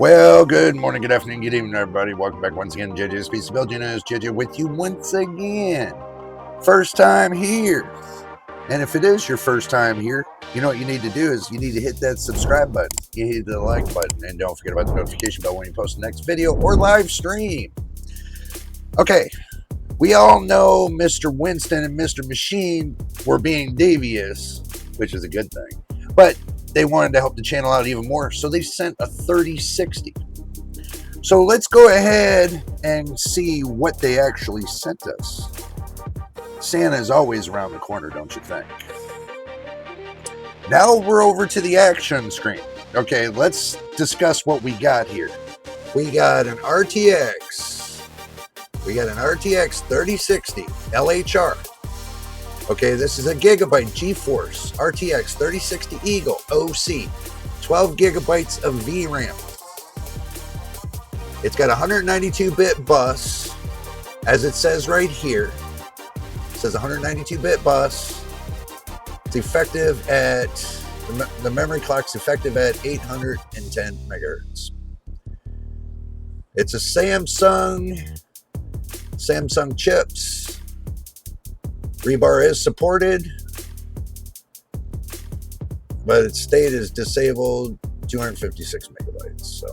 Well, good morning, good afternoon, good evening, everybody. Welcome back once again to JJ's Piece of Build. You know, it's JJ with you once again. First time here. And if it is your first time here, you know what you need to do is you need to hit that subscribe button. You hit the like button. And don't forget about the notification bell when you post the next video or live stream. Okay, we all know Mr. Winston and Mr. Machine were being devious, which is a good thing. But they wanted to help the channel out even more, so they sent a 3060. So let's go ahead and see what they actually sent us. Santa is always around the corner, don't you think? Now we're over to the action screen. Okay, let's discuss what we got here. We got an RTX. We got an RTX 3060 LHR. Okay, this is a Gigabyte GeForce RTX 3060 Eagle OC, 12 gigabytes of VRAM. It's got a 192-bit bus, as it says right here. It says 192-bit bus. It's effective at, the memory clock's effective at 810 megahertz. It's a Samsung chips. Rebar is supported, but its state is disabled, 256 megabytes. So,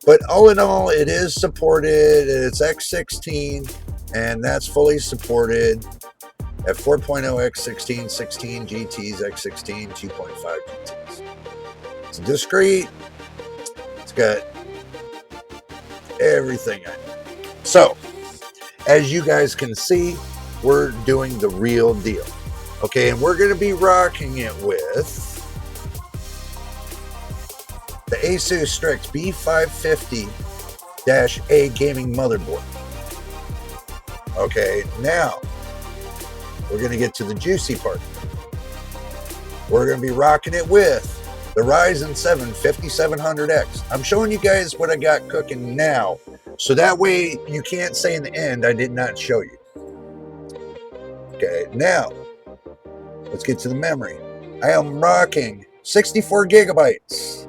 but all in all, it is supported. It's X16, and that's fully supported at 4.0 X16, 16 GTs, X16, 2.5 GTs. It's discrete. It's got everything in it. So, as you guys can see, we're doing the real deal. Okay, and we're going to be rocking it with the Asus Strix B550-A gaming motherboard. Okay, now we're going to get to the juicy part. We're going to be rocking it with the Ryzen 7 5700X. I'm showing you guys what I got cooking now, so that way you can't say in the end I did not show you. Okay, now let's get to the memory. I am rocking 64 gigabytes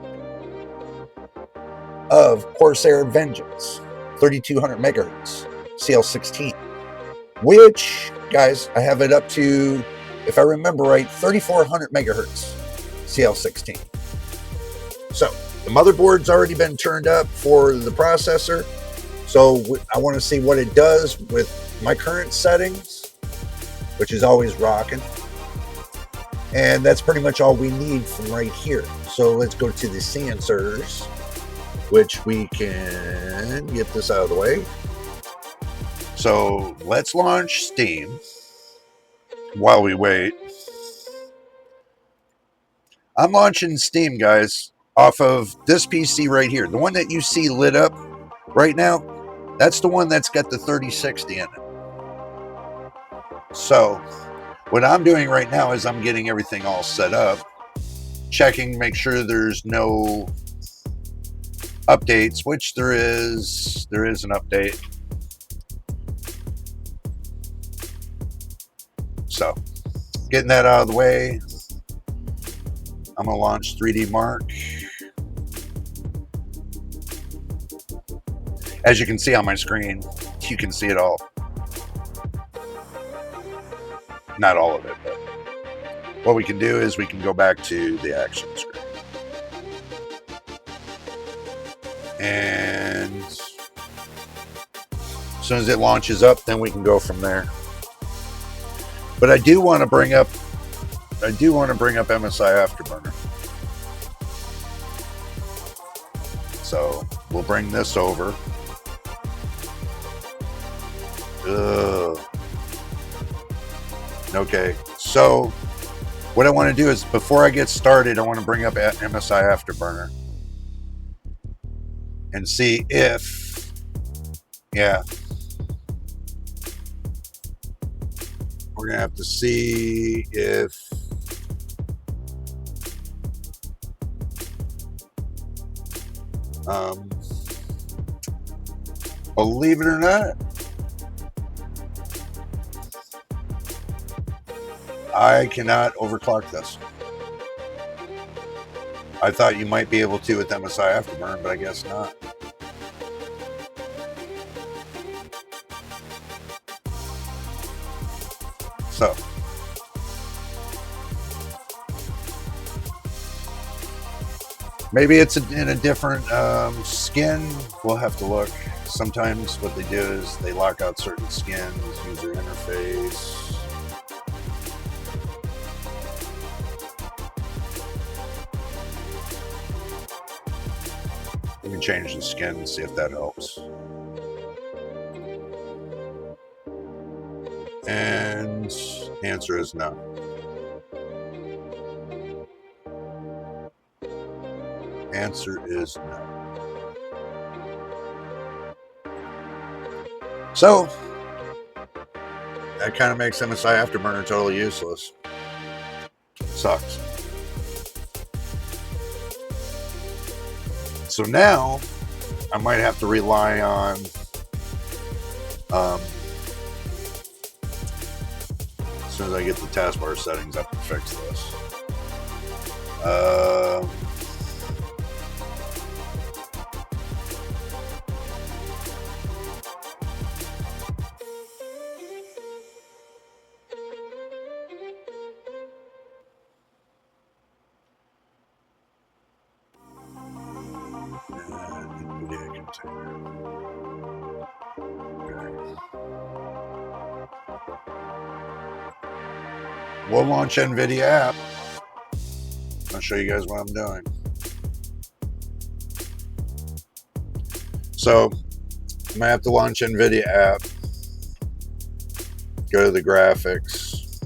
of Corsair Vengeance, 3200 megahertz, CL16, which, guys, I have it up to, if I remember right, 3400 megahertz, CL16. So the motherboard's already been turned up for the processor, so I want to see what it does with my current settings, which is always rocking. And that's pretty much all we need from right here. So let's go to the sensors, which we can get this out of the way. So let's launch Steam while we wait. I'm launching Steam, guys, off of this PC right here. The one that you see lit up right now, that's the one that's got the 3060 in it. So what I'm doing right now is I'm getting everything all set up, checking, make sure there's no updates, which there is an update. So getting that out of the way, I'm going to launch 3DMark. As you can see on my screen, you can see it all. Not all of it, but what we can do is we can go back to the action screen. And as soon as it launches up, then we can go from there. But I do want to bring up MSI Afterburner. So we'll bring this over. Okay, so what I want to do is, before I get started, I want to bring up MSI Afterburner and see if, yeah, we're going to have to see if believe it or not, I cannot overclock this. I thought you might be able to with MSI Afterburner, but I guess not. So, maybe it's in a different skin. We'll have to look. Sometimes what they do is they lock out certain skins, user interface. We can change the skin and see if that helps. And the answer is no. Answer is no. So that kind of makes MSI Afterburner totally useless. Sucks. So now I might have to rely on as soon as I get the taskbar settings up to fix this. We'll launch NVIDIA app. I'll show you guys what I'm doing. So I'm gonna have to launch NVIDIA app. Go to the graphics.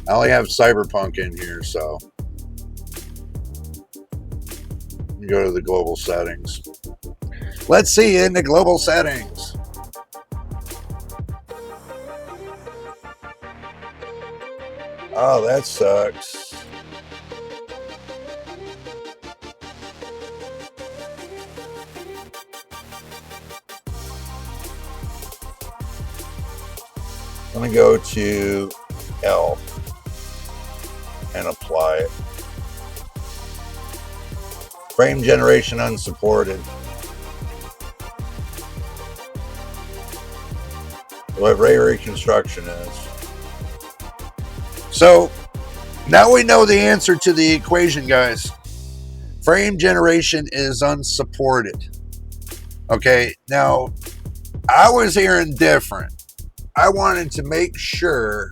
I only have Cyberpunk in here, so go to the global settings. Let's see in the global settings. Oh, that sucks. I'm going to go to L and apply it. Frame generation unsupported. What ray reconstruction is. So now we know the answer to the equation, guys. Frame generation is unsupported. Okay, now I was hearing different. I wanted to make sure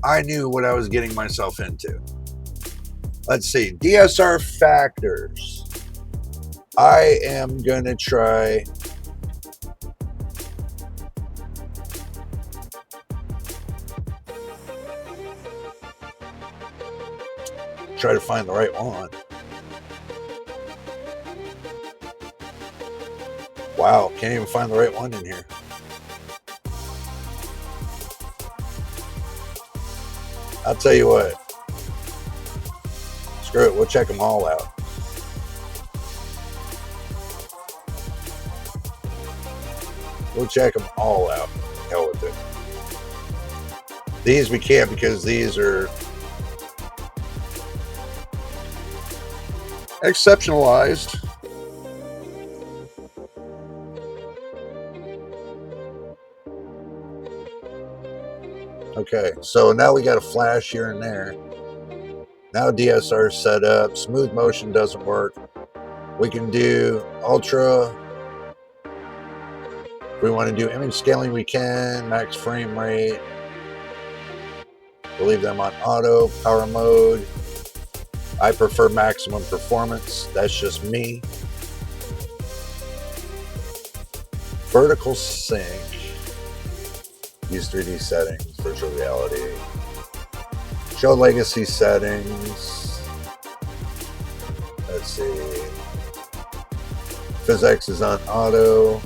I knew what I was getting myself into. Let's see, DSR factors. I am going to try to find the right one. Wow, can't even find the right one in here. I'll tell you what. Screw it, we'll check them all out. We'll check them all out. Hell with it. These we can't because these are exceptionalized. Okay, so now we got a flash here and there. Now DSR is set up. Smooth motion doesn't work. We can do ultra. If we want to do image scaling, we can. Max frame rate. We'll leave them on auto. Power mode. I prefer maximum performance. That's just me. Vertical sync. Use 3D settings. Virtual reality. Show legacy settings. Let's see. Physics is on auto.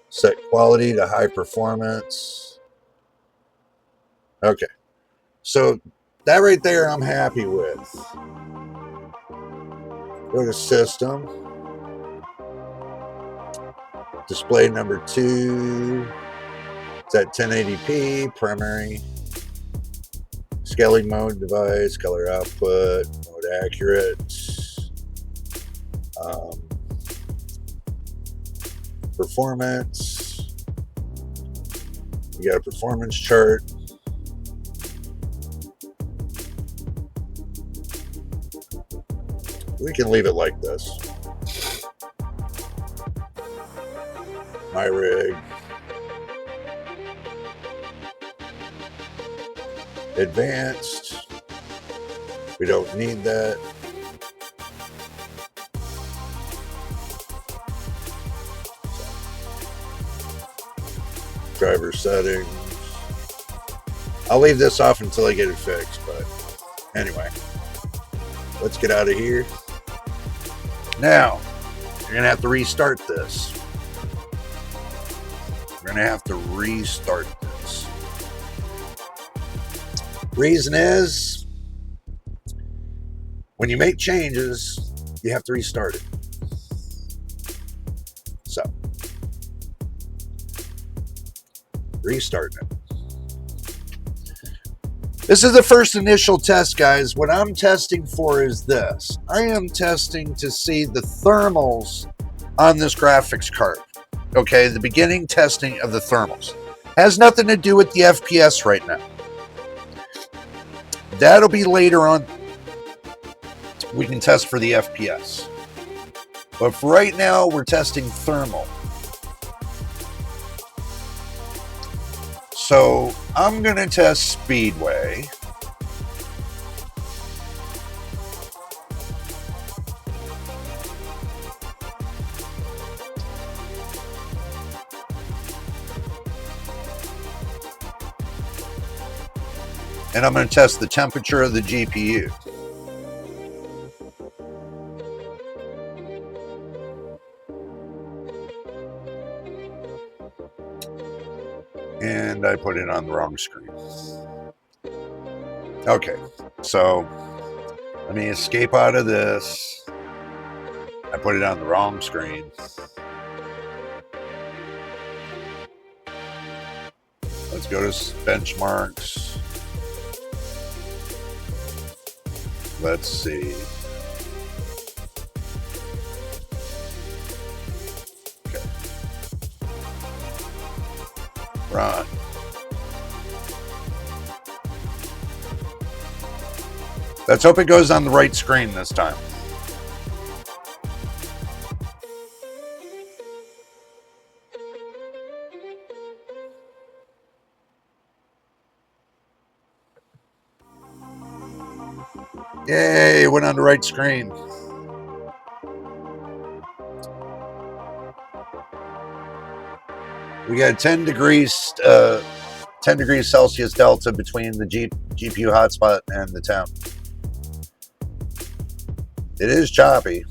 Set quality to high performance. Okay. So that right there I'm happy with. Go to system. Display number 2. It's at 1080p. Primary. Scaling mode, device, color output, mode accurate, performance. You got a performance chart. We can leave it like this. My rig. Advanced. We don't need that. Driver settings. I'll leave this off until I get it fixed, but anyway, let's get out of here. Now, you're going to have to restart this. We're going to have to restart this. Reason is, when you make changes, you have to restart it. So, restarting it. This is the first initial test, guys. What I'm testing for is this. I am testing to see the thermals on this graphics card. Okay, the beginning testing of the thermals. Has nothing to do with the FPS right now. That'll be later on. We can test for the FPS. But for right now, we're testing thermal. So I'm going to test Speedway. And I'm going to test the temperature of the GPU. And I put it on the wrong screen. Okay, so let me escape out of this. I put it on the wrong screen. Let's go to benchmarks. Let's see. Okay. Run. Let's hope it goes on the right screen this time. Yay, it went on the right screen. We got 10 degrees Celsius delta between the GPU hotspot and the temp. It is choppy.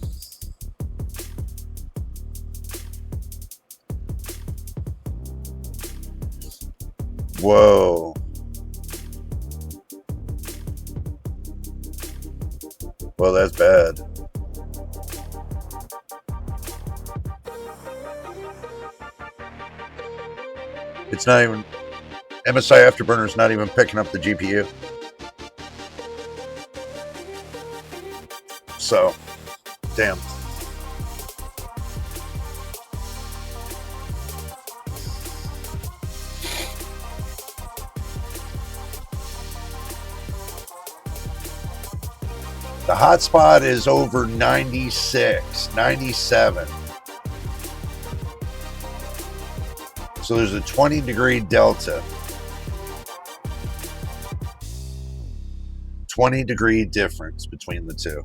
Whoa. Well, that's bad. It's not even, MSI Afterburner's not even picking up the GPU. So, damn. The hotspot is over 96, 97. So there's a 20-degree delta. 20-degree difference between the two.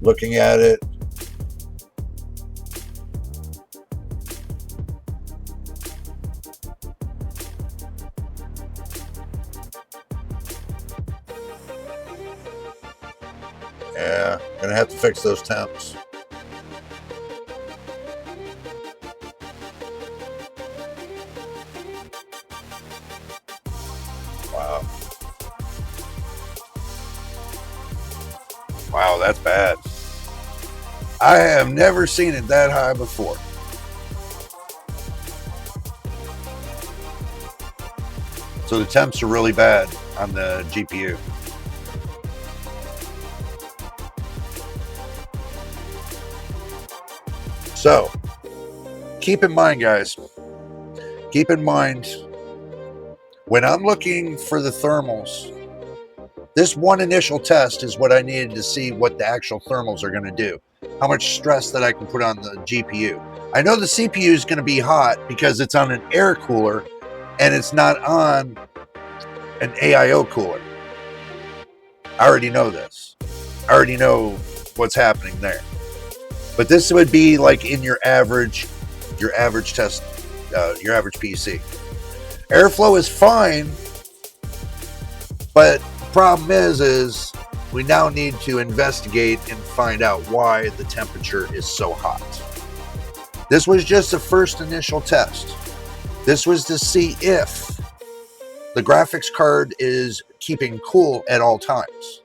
Looking at it, yeah, gonna have to fix those temps. Wow. Wow, that's bad. I have never seen it that high before. So the temps are really bad on the GPU. So keep in mind, guys, keep in mind when I'm looking for the thermals, this one initial test is what I needed to see what the actual thermals are going to do. How much stress that I can put on the GPU. I know the CPU is going to be hot because it's on an air cooler and it's not on an AIO cooler. I already know this. I already know what's happening there. But this would be like in your average test, your average PC. Airflow is fine, but the problem is we now need to investigate and find out why the temperature is so hot. This was just the first initial test. This was to see if the graphics card is keeping cool at all times.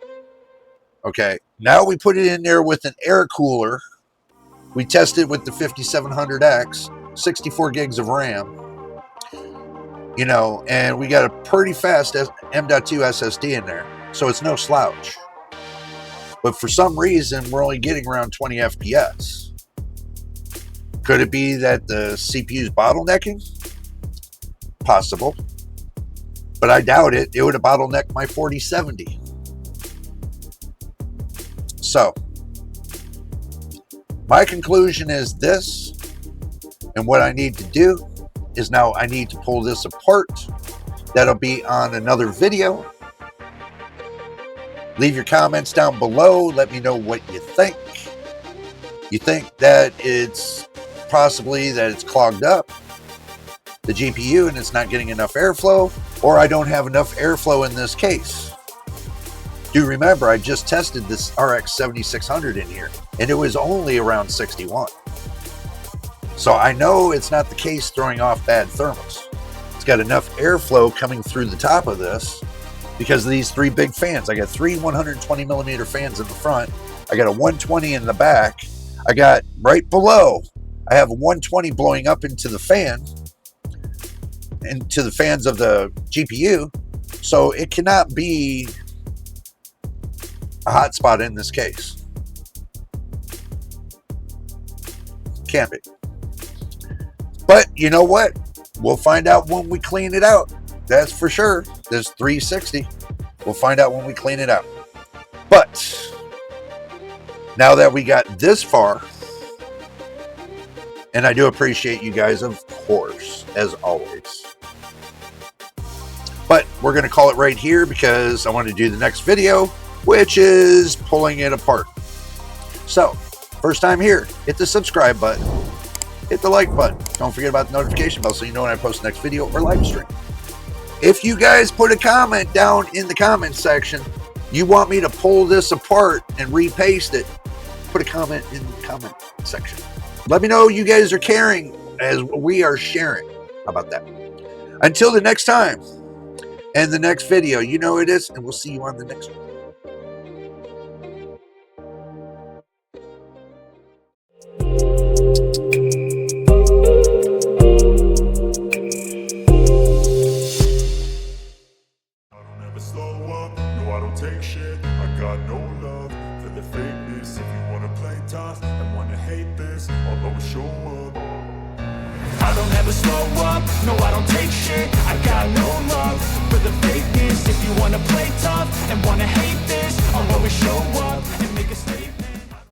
Okay, now we put it in there with an air cooler. We tested with the 5700X, 64 gigs of RAM, you know, and we got a pretty fast M.2 SSD in there, so it's no slouch. But for some reason, we're only getting around 20 FPS. Could it be that the CPU's bottlenecking? Possible. But I doubt it. It would have bottlenecked my 4070. So, my conclusion is this, and what I need to do is now I need to pull this apart. That'll be on another video. Leave your comments down below. Let me know what you think. You think that it's possibly that it's clogged up, the GPU, and it's not getting enough airflow, or I don't have enough airflow in this case. Do remember, I just tested this RX 7600 in here, and it was only around 61. So I know it's not the case throwing off bad thermals. It's got enough airflow coming through the top of this because of these three big fans. I got three 120 millimeter fans in the front. I got a 120 in the back. I got right below, I have a 120 blowing up into the fan, into the fans of the GPU. So it cannot be a hot spot in this case. Can't be. But you know what? We'll find out when we clean it out. That's for sure. There's 360. We'll find out when we clean it out. But now that we got this far, and I do appreciate you guys, of course, as always. But we're going to call it right here because I want to do the next video, which is pulling it apart. So, first time here, hit the subscribe button, hit the like button. Don't forget about the notification bell so you know when I post the next video or live stream. If you guys put a comment down in the comment section, you want me to pull this apart and repaste it, put a comment in the comment section. Let me know you guys are caring as we are sharing. How about that? Until the next time and the next video, you know it is, and we'll see you on the next one. Take shit, I got no love for the fakeness. If you wanna play tough and wanna hate this, I'll always show up. I don't ever slow up.